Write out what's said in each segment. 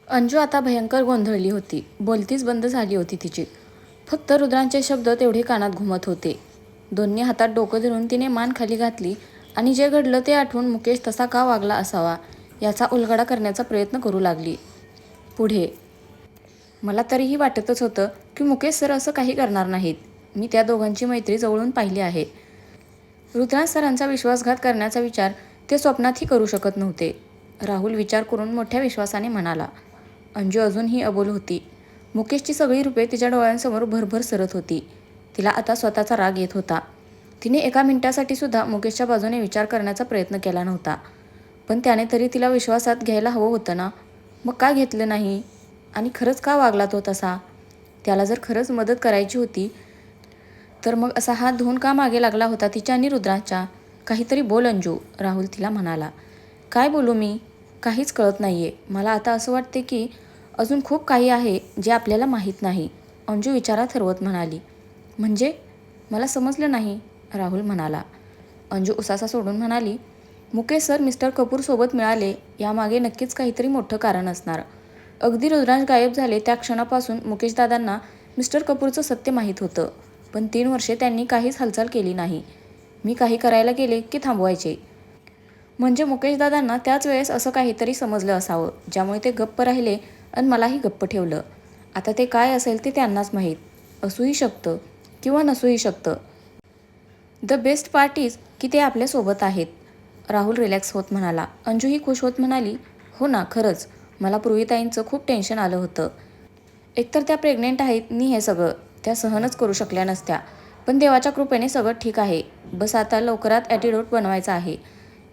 अंजू आता भयंकर गोंधळली होती. बोलतीच बंद झाली होती तिची. फक्त रुद्रांचे शब्द तेवढे कानात घुमत होते. दोन्ही हातात डोकं धरून तिने मान खाली घातली आणि जे घडलं ते आठवून मुकेश तसा का वागला असावा याचा उलगडा करण्याचा प्रयत्न करू लागली. पुढे, मला तरीही वाटतच होतं की मुकेश सर असं काही करणार नाहीत. मी त्या दोघांची मैत्री जवळून पाहिली आहे. रुद्रांश सरांचा विश्वासघात करण्याचा विचार ते स्वप्नातही करू शकत नव्हते. राहुल विचार करून मोठ्या विश्वासाने म्हणाला. अंजू अजूनही अबोल होती. मुकेशची सगळी रूपे तिच्या डोळ्यांसमोर भरभर सरत होती. तिला आता स्वतःचा राग येत होता. तिने एका मिनिटासाठी सुद्धा मुकेशच्या बाजूने विचार करण्याचा प्रयत्न केला नव्हता. पण त्याने तरी तिला विश्वासात घ्यायला हवं होतं ना. मग का घेतलं नाही? आणि खरंच का वागला तो तसा? त्याला जर खरंच मदत करायची होती तर मग असा हात धुवून का मागे लागला होता तिच्या आणि रुद्राच्या? काहीतरी बोल अंजू, राहुल तिला म्हणाला. काय बोलू मी? काहीच कळत नाहीये. मला आता असं वाटते की अजून खूप काही आहे जे आपल्याला माहीत नाही, अंजू विचारात हरवत म्हणाली. म्हणजे? मला समजलं नाही, राहुल म्हणाला. अंजू उसासा सोडून म्हणाली. मुकेश सर मिस्टर कपूर सोबत मिळाले यामागे नक्कीच काहीतरी मोठं कारण असणार. अगदी रुद्रांश गायब झाले त्या क्षणापासून मुकेश दादांना मिस्टर कपूरचं सत्य माहीत होतं. पण 3 वर्षे त्यांनी काहीच हालचाल केली नाही. मी काही करायला गेले की थांबवायचे. म्हणजे मुकेश दादांना त्याच वेळेस असं काहीतरी समजलं असावं ज्यामुळे ते गप्प राहिले आणि मलाही गप्प ठेवलं. आता ते काय असेल ते त्यांनाच माहीत. असूही शकतं किंवा नसूही शकतं. द बेस्ट पार्ट इज की ते आपल्यासोबत आहेत, राहुल रिलॅक्स होत म्हणाला. अंजूही खुश होत म्हणाली. हो ना, खरंच मला पूर्वीताईंचं खूप टेन्शन आलं होतं. एकतर त्या प्रेग्नेंट आहेत नि हे सगळं त्या सहनच करू शकल्या नसत्या. पण देवाच्या कृपेने सगळं ठीक आहे. बस आता लवकरात ॲटिट्यूड बनवायचा आहे.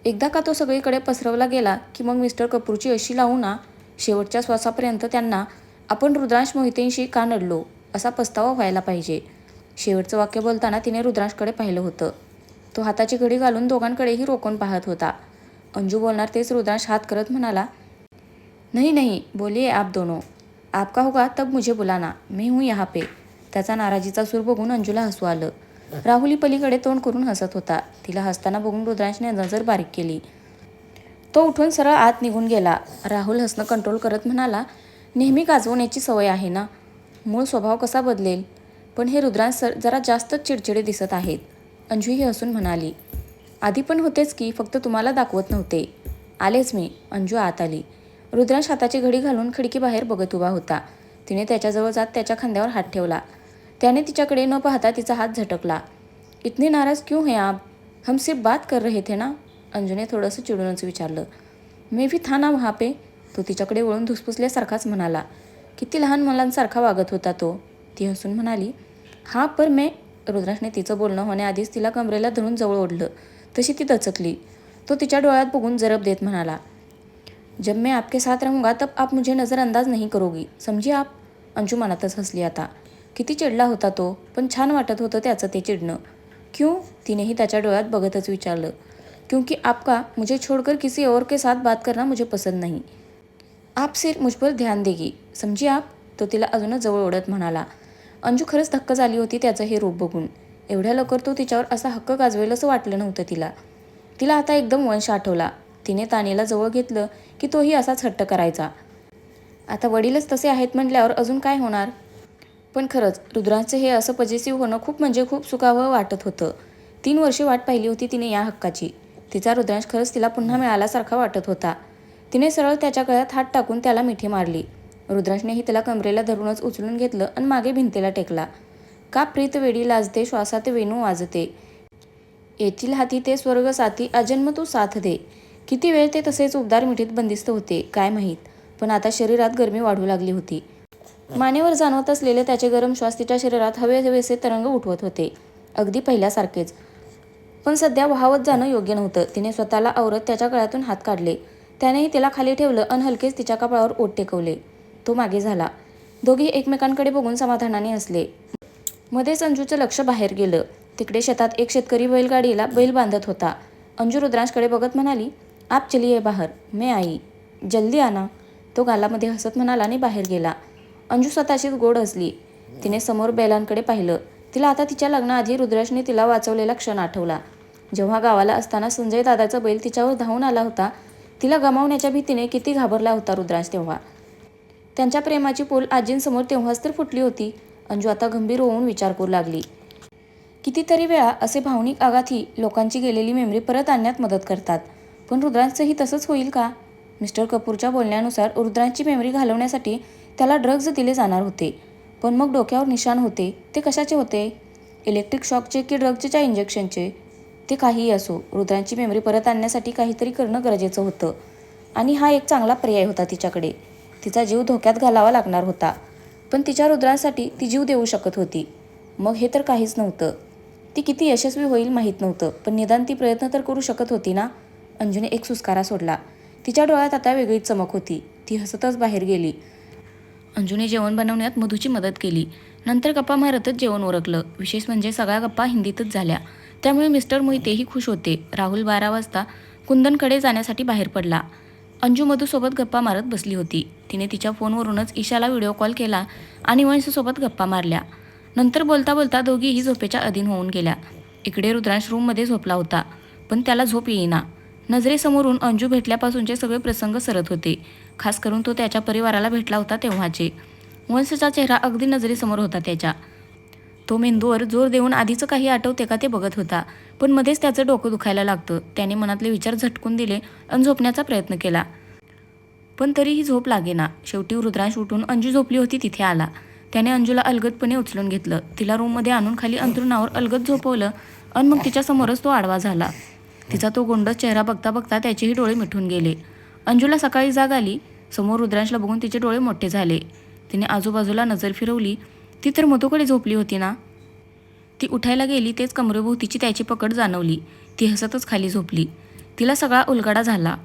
एकदा का तो सगळीकडे पसरवला गेला की मग मिस्टर कपूरची अशी लावू ना, शेवटच्या श्वासापर्यंत त्यांना आपण रुद्रांश मोहितेंशी का नडलो असा पस्तावा व्हायला पाहिजे. शेवटचं वाक्य बोलताना तिने रुद्रांशकडे पाहिलं होतं. तो हाताची घडी घालून दोघांकडेही रोखून पाहत होता. अंजू बोलणार तेच रुद्रांश हात करत म्हणाला. नहीं नहीं, बोलिए आप दोनों. आपका होगा तब मुझे बुलाना, मैं हूँ यहाँ पे. त्याचा नाराजीचा सूर बघून अंजूला हसू आलं. राहुली पलीकडे तोंड करून हसत होता. तिला हसताना बघून रुद्रांशने नजर बारीक केली. तो उठून सरळ आत निघून गेला. राहुल हसणं कंट्रोल करत म्हणाला. नेहमी गाजवण्याची सवय आहे ना, मूळ स्वभाव कसा बदलेल? पण हे रुद्रांश सर जरा जास्तच चिडचिडे दिसत आहेत, अंजूही हसून म्हणाली. आधी पण होतेच की, फक्त तुम्हाला दाखवत नव्हते. आलेच मी, अंजू आत आली. रुद्रांश हाताची घडी घालून खिडकीबाहेर बघत उभा होता. तिने त्याच्याजवळ जात त्याच्या खांद्यावर हात ठेवला. त्याने तिच्याकडे न पाहता तिचा हात झटकला. इतने नाराज क्यों हैं आप? हम सिर्फ बात कर रहे थे ना, अंजूने थोडंसं चिडूनच विचारलं. मैं भी था ना वहाँ पे, तो तिच्याकडे वळून धुसफुसल्यासारखाच म्हणाला. किती लहान मुलांसारखा वागत होता तो, ती हसून म्हणाली. हां पर मैं, रुद्रांशने तिचं बोलणं होण्याआधीच तिला कमरेला धरून जवळ ओढलं. तशी ती दचकली. तो तिच्या डोळ्यात बघून जरब देत म्हणाला. जब मैं आपके साथ रहूँगा तब आप मुझे नज़रअंदाज नहीं करोगी, समझी आप? अंजू मनातच हसली आता. किती चिडला होता तो, पण छान वाटत होतं त्याचं ते चिडणं. क्यों? तिनेही त्याच्या डोळ्यात बघतच विचारलं. क्योंकि आपका मुझे छोड़कर किसी और के साथ बात करना मुझे पसंद नहीं. आप सिर्फ मुझ पर ध्यान देगी, समझी आप? तो तिला अजूनच जवळ ओढत म्हणाला. अंजू खरंच धक्का झाली होती त्याचं हे रूप बघून. एवढ्या लवकर तो तिच्यावर असा हक्क गाजवेल असं वाटलं नव्हतं तिला. तिला आता एकदम वंश आठवला. तिने तानीला जवळ घेतलं की तोही असाच हट्ट करायचा. आता वडीलच तसे आहेत म्हटल्यावर अजून काय होणार? पण खरंच रुद्रांचे हे असं पजेसिव्ह होणं खूप म्हणजे खूप सुखावं वाटत होतं. 3 वर्षे वाट पाहिली होती तिने या हक्काची. तिचा रुद्रांश खरंच तिला पुन्हा मिळाल्यासारखा वाटत होता. तिने सरळ त्याच्या गळ्यात हात टाकून त्याला मिठी मारली. रुद्रांशनेही तिला कमरेला धरूनच उचलून घेतलं आणि मागे भिंतीला टेकला. का प्रीत वेडी लाजते, श्वासात वेणू वाजते. येथील हाती ते स्वर्ग साथी, अजन्म तू साथ दे. किती वेळ ते तसेच उबदार मिठीत बंदिस्त होते काय माहीत, पण आता शरीरात गरमी वाढू लागली होती. मानेवर जाणवत असलेले त्याचे गरम श्वास तिच्या शरीरात हवेहवेसे तरंग उठवत होते, अगदी पहिल्यासारखेच. पण सध्या वाहवत जाणं योग्य नव्हतं. तिने स्वतःला आवरत त्याच्या गळ्यातून हात काढले. त्यानेही तिला खाली ठेवलं आणि हलकेच तिच्या कपाळावर ओठ टेकवले. तो मागे झाला. दोघी एकमेकांकडे बघून समाधानाने हसले. मध्येच अंजूचं लक्ष बाहेर गेलं. तिकडे शेतात एक शेतकरी बैलगाडीला बैल बांधत होता. अंजू रुद्रांशकडे बघत म्हणाली. आप चलिए बाहर, मैं आई, जल्दी आना. तो गालामध्ये हसत म्हणाला आणि बाहेर गेला. अंजू स्वतःशीच गोड हसली. तिने समोर बैलांकडे पाहिलं. तिला आता तिच्या लग्नाआधी रुद्रांशने तिला वाचवलेला क्षण आठवला. जेव्हा गावाला असताना संजय दादाचा बैल तिच्यावर धावून आला होता. तिला गमावण्याच्या भीतीने किती घाबरला होता रुद्रांश तेव्हा. त्यांच्या प्रेमाची पोल आजींसमोर तेव्हाच तर फुटली होती. अंजू आता गंभीर होऊन विचार करू लागली. कितीतरी वेळा असे भावनिक आघातही लोकांची गेलेली मेमरी परत आणण्यात मदत करतात. पण रुद्रांचंही तसंच होईल का? मिस्टर कपूरच्या बोलण्यानुसार रुद्रांची मेमरी घालवण्यासाठी त्याला ड्रग्ज दिले जाणार होते. पण मग डोक्यावर निशाण होते, ते कशाचे होते? इलेक्ट्रिक शॉकचे की ड्रग्जच्या इंजेक्शनचे? ते काहीही असो, रुद्रांची मेमरी परत आणण्यासाठी काहीतरी करणं गरजेचं होतं. आणि हा एक चांगला पर्याय होता तिच्याकडे. तिचा जीव धोक्यात घालावा लागणार होता, पण तिच्या रुद्रांसाठी ती जीव देऊ शकत होती. मग हे तर काहीच नव्हतं. ती किती यशस्वी होईल माहीत नव्हतं, पण निदान ती प्रयत्न तर करू शकत होती ना. अंजूने एक सुस्कारा सोडला. तिच्या डोळ्यात आता वेगळीच चमक होती. ती हसतच बाहेर गेली. अंजूने जेवण बनवण्यात मधूची मदत केली. नंतर गप्पा मारतच जेवण उरकलं. विशेष म्हणजे सगळ्या गप्पा हिंदीतच झाल्या. त्यामुळे मिस्टर मोहितेही खुश होते. राहुल 12 वाजता कुंदनकडे जाण्यासाठी बाहेर पडला. अंजू मधूसोबत गप्पा मारत बसली होती. तिने तिच्या फोनवरूनच ईशाला व्हिडिओ कॉल केला आणि वंशसोबत गप्पा मारल्या. नंतर बोलता बोलता दोघीही झोपेच्या अधीन होऊन गेल्या. इकडे रुद्रांश रूममध्ये झोपला होता, पण त्याला झोप येईना. नजरेसमोरून अंजू भेटल्यापासूनचे सगळे प्रसंग सरत होते. खास करून तो त्याच्या परिवाराला भेटला होता तेव्हाचे. वंशचा चेहरा अगदी नजरेसमोर होता त्याच्या. तो मेंदूवर जोर देऊन आधीचं काही आठवते का ते बघत होता, पण मध्येच त्याचं डोकं दुखायला लागतं. त्याने मनातले विचार झटकून दिले आणि झोपण्याचा प्रयत्न केला, पण तरीही झोप लागेना. शेवटी रुद्रांश उठून अंजू झोपली होती तिथे आला. त्याने अंजूला अलगदपणे उचलून घेतलं. तिला रूममध्ये आणून खाली अंथरुणावर अलगद झोपवलं आणि मग तिच्यासमोरच तो आडवा झाला. तिचा तो गोंडस चेहरा बघता बघता त्याचेही डोळे मिटून गेले. अंजूला सकाळी जाग आली. समोर रुद्रांशला बघून तिचे डोळे मोठे झाले. तिने आजूबाजूला नजर फिरवली. ती तर मधूकडे झोपली होती ना. ती उठायला गेली तेच कमरेभोवतीची त्याची पकड जाणवली. ती हसतच खाली झोपली. तिला सगळा उलगडा झाला.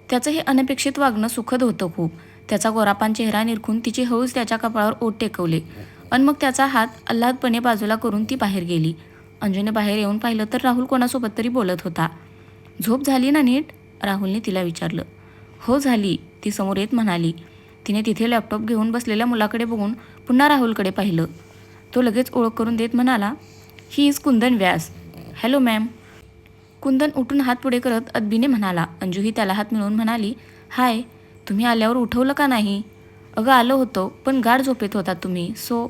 त्याचं हे अनपेक्षित वागणं सुखद होतं खूप. त्याचा गोरापान चेहरा निरखून तिची हळूच त्याच्या कपाळावर ओठ टेकवले आणि मग त्याचा हात आल्हादपणे बाजूला करून ती बाहेर गेली. अंजूने बाहेर येऊन पाहिलं तर राहुल कोणासोबत तरी बोलत होता. झोप झाली ना नीट? राहुलने तिला विचारलं. हो झाली, ती समोर येत म्हणाली. तिने तिथे लॅपटॉप घेऊन बसलेल्या मुलाकडे बघून पुन्हा राहुलकडे पाहिलं. तो लगेच ओळख करून देत म्हणाला, he is Kundan Vyas. Hello ma'am. Kundan उठून हात पुढे करत अदबीने म्हणाला. अंजूही त्याला हात मिळवून म्हणाली, हाय. तुम्ही आल्यावर उठवलं का नाही? अगं आलो होतो, पण गाढ झोपेत होता तुम्ही, सो.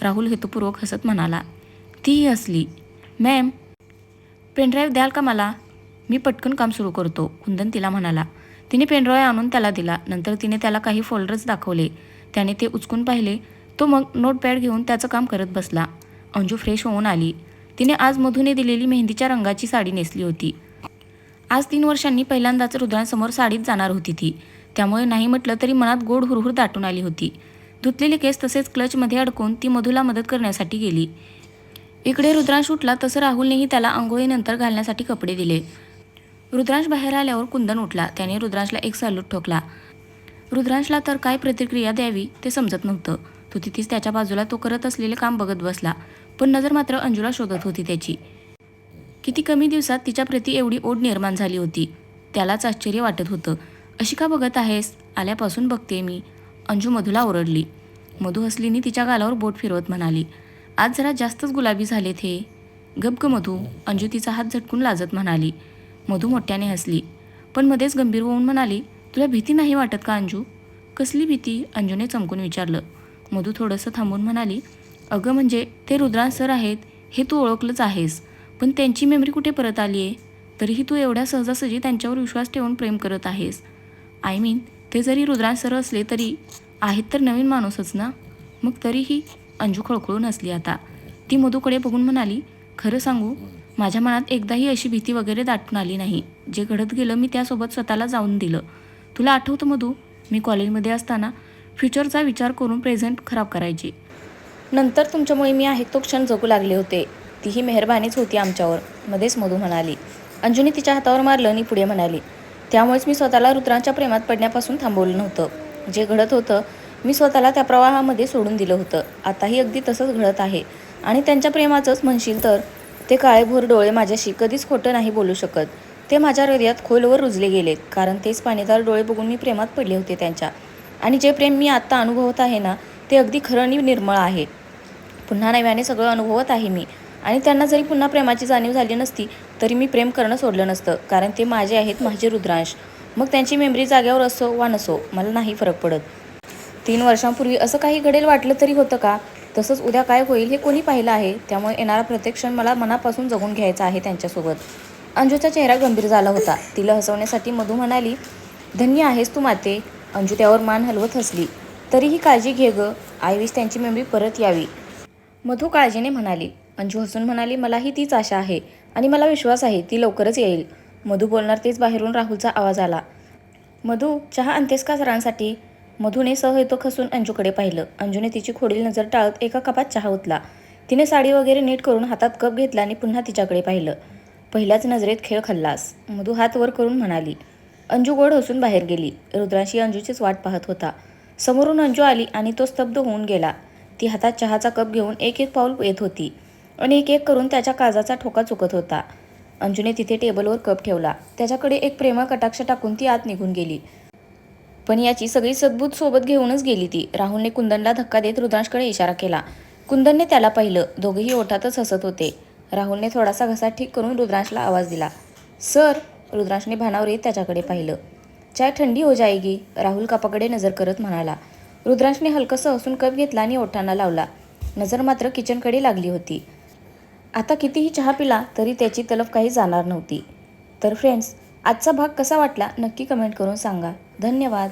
राहुल हेतुपूर्वक हसत म्हणाला. तीही हसली. मॅम, पेनड्राईव्ह द्याल का मला? मी पटकन काम सुरू करतो, कुंदन तिला म्हणाला. तिने पेनड्राईव्ह आणून त्याला दिला. नंतर तिने त्याला काही फोल्डर्स दाखवले. त्याने ते उचकून पाहिले. तो मग नोटपॅड घेऊन त्याचं काम करत बसला. अंजू फ्रेश होऊन आली. तिने आज मधूने दिलेली मेहंदीच्या रंगाची साडी नेसली होती. आज 3 वर्षांनी पहिल्यांदाच रुद्रांसमोर साडीत जाणार होती ती. त्यामुळे नाही म्हटलं तरी मनात गोड हुरहुर दाटून आली होती. धुतलेले केस तसेच क्लचमध्ये अडकून ती मधूला मदत करण्यासाठी गेली. इकडे रुद्रांश उठला तसं राहुलनेही त्याला आंघोळीनंतर घालण्यासाठी कपडे दिले. रुद्रांश बाहेर आल्यावर कुंदन उठला. त्याने रुद्रांशला एक सॅल्यूट ठोकला. रुद्रांशला तर काय प्रतिक्रिया द्यावी ते समजत नव्हतं. तो तिथेच त्याच्या बाजूला तो करत असलेले काम बघत बसला, पण नजर मात्र अंजूला शोधत होती त्याची. किती कमी दिवसात तिच्याप्रती एवढी ओढ निर्माण झाली होती. त्यालाच आश्चर्य वाटत होतं. अशी का बघत आहेस? आल्यापासून बघते मी. अंजू मधूला ओरडली. मधू हसलीने तिच्या गालावर बोट फिरवत म्हणाली, आज जरा जास्तच गुलाबी झालेत हे. गप ग मधू, अंजू तिचा हात झटकून लाजत म्हणाली. मधू मोठ्याने हसली, पण मध्येच गंभीर होऊन म्हणाली, तुला भीती नाही वाटत का अंजू? कसली भीती? अंजूने चमकून विचारलं. मधू थोडंसं थांबून म्हणाली, अगं म्हणजे ते रुद्रांश सर आहेत हे तू ओळखलंच आहेस, पण त्यांची मेमरी कुठे परत आली आहे? तरीही तू एवढ्या सहजासहजी त्यांच्यावर विश्वास ठेवून प्रेम करत आहेस. आय मीन, ते जरी रुद्रांश सर असले तरी आहेत तर नवीन माणूसच ना. मग तरीही. अंजू खळखळून हसली आता. ती मधूकडे बघून म्हणाली, खरं सांगू, माझ्या मनात एकदाही अशी भीती वगैरे दाटून आली नाही. जे घडत गेलं मी त्यासोबत स्वतःला जाऊन दिलं. तुला आठवतं मधू, मी कॉलेजमध्ये असताना फ्युचरचा विचार करून प्रेझेंट खराब करायची. नंतर तुमच्यामुळे मी आहे तो क्षण जगू लागले होते. तीही मेहरबानीच होती आमच्यावर, मध्येच मधू म्हणाली. अंजूने तिच्या हातावर मारलं आणि पुढे म्हणाली, त्यामुळेच मी स्वतःला रुद्रांच्या प्रेमात पडण्यापासून थांबवलं नव्हतं. जे घडत होतं मी स्वतःला त्या प्रवाहामध्ये सोडून दिलं होतं. आताही अगदी तसंच घडत आहे. आणि त्यांच्या प्रेमाचंच म्हणशील तर ते काळेभोर डोळे माझ्याशी कधीच खोटं नाही बोलू शकत. ते माझ्या हृदयात खोलवर रुजले गेलेत, कारण तेच पाणीदार डोळे बघून मी प्रेमात पडले होते त्यांच्या. आणि जे प्रेम मी आत्ता अनुभवत आहे ना, ते अगदी खरं आणि निर्मळ आहे. पुन्हा नव्याने सगळं अनुभवत आहे मी. आणि त्यांना जरी पुन्हा प्रेमाची जाणीव झाली नसती तरी मी प्रेम करणं सोडलं नसतं, कारण ते माझे आहेत, माझे रुद्रांश. मग त्यांची मेमरी जाग्यावर असो वा नसो, मला नाही फरक पडत. 3 वर्षांपूर्वी असं काही घडेल वाटलं तरी होतं का? तसंच उद्या काय होईल हे कोणी पाहिलं आहे. त्यामुळे येणारा प्रत्येक क्षण मला मनापासून जगून घ्यायचा आहे त्यांच्यासोबत. अंजूचा चेहरा गंभीर झाला होता. तिला हसवण्यासाठी मधू म्हणाली, धन्य आहेस तू माते. अंजू त्यावर मान हलवत हसली. तरीही काळजी घे गं. आई विश त्यांची मेमरी परत यावी. मधू काळजीने म्हणाली. अंजू हसून म्हणाली, मलाही तीच आशा आहे आणि मला विश्वास आहे ती लवकरच येईल. मधू बोलणार तेच बाहेरून राहुलचा आवाज आला. मधू, चहा आणतेस का सरांसाठी? मधूने सहहेतुक हसून अंजूकडे पाहिलं. अंजूने तिची खोडील नजर टाळत एका कपात चहा ओतला. तिने साडी वगैरे नीट करून हातात कप घेतला आणि पुन्हा तिच्याकडे पाहिलं. पहिल्याच नजरेत खेळ खाल्लास. मधू हात वर करून म्हणाली. अंजू गोड हसून बाहेर गेली. रुद्रांशी अंजूचीच वाट पाहत होता. समोरून अंजू आली आणि तो स्तब्ध होऊन गेला. ती हातात चहाचा कप घेऊन एक एक पाऊल येत होती आणि एक एक करून त्याच्या काळजाचा ठोका चुकत होता. अंजूने तिथे टेबलवर कप ठेवला. त्याच्याकडे एक प्रेमळ कटाक्ष टाकून ती आत निघून गेली. पण याची सगळी सद्बुद्ध सोबत घेऊनच गेली ती. राहुलने कुंदनला धक्का देत रुद्रांशकडे इशारा केला. कुंदनने त्याला पाहिलं. दोघेही ओठातच हसत होते. राहुलने थोडासा घसा ठीक करून रुद्रांशला आवाज दिला. सर. रुद्रांशने भानावर येत त्याच्याकडे पाहिलं. चाय ठंडी हो जाएगी. राहुल कपाकडे नजर करत म्हणाला. रुद्रांशने हलकंसं हसून कप घेतला आणि ओठांना लावला. नजर मात्र किचनकडे लागली होती. आता कितीही चहा पिला तरी त्याची तलफ काही जाणार नव्हती. तर फ्रेंड्स, आजचा भाग कसा वाटला नक्की कमेंट करून सांगा. धन्यवाद.